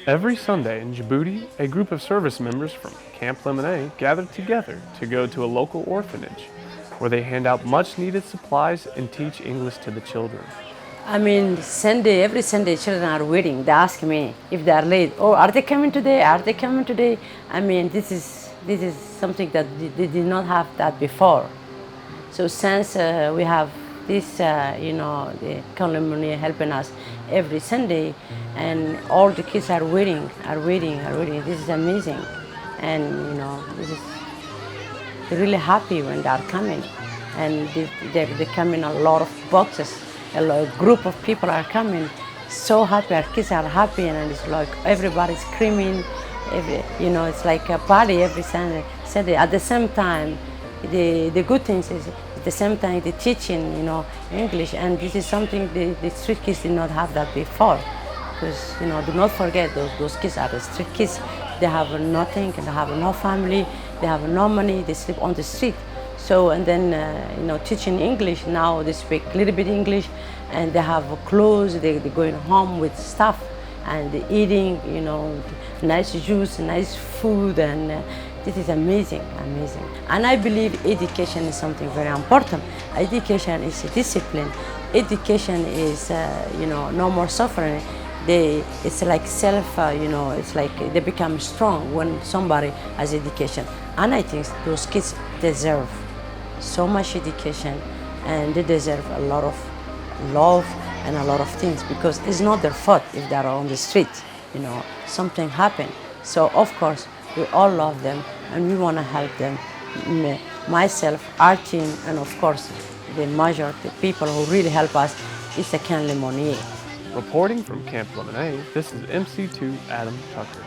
Every Sunday in Djibouti, a group of service members from Camp Lemonnier gather together to go to a local orphanage where they hand out much needed supplies and teach English to the children. Sunday, every Sunday, children are waiting. They ask me if they are late. Oh, are they coming today? Are they coming today? This is something that they did not have that before. So since we have this, the Camp Lemonnier helping us every Sunday, and all the kids are waiting, are waiting, are waiting. This is amazing, and this is they're really happy when they are coming, and they come in a lot of boxes. A group of people are coming, so happy. Our kids are happy, and it's like everybody's screaming. It's like a party every Sunday. At the same time, the good things is at the same time the teaching, English, and this is something the street kids did not have that before. Because do not forget those kids are the street kids. They have nothing, and they have no family, they have no money, they sleep on the street. So and then teaching English, now they speak a little bit English, and they have clothes. They're going home with stuff, and they're eating nice juice, nice food, and this is amazing, amazing. And I believe education is something very important. Education is a discipline. Education is no more suffering. It's like it's like they become strong when somebody has education. And I think those kids deserve so much education, and they deserve a lot of love and a lot of things, because it's not their fault if they are on the street, something happened. So of course we all love them and we want to help them. Myself, our team, and of course the majority people who really help us is the Camp Lemonnier. Reporting from Camp Lemonnier, this is MC2 Adam Tucker.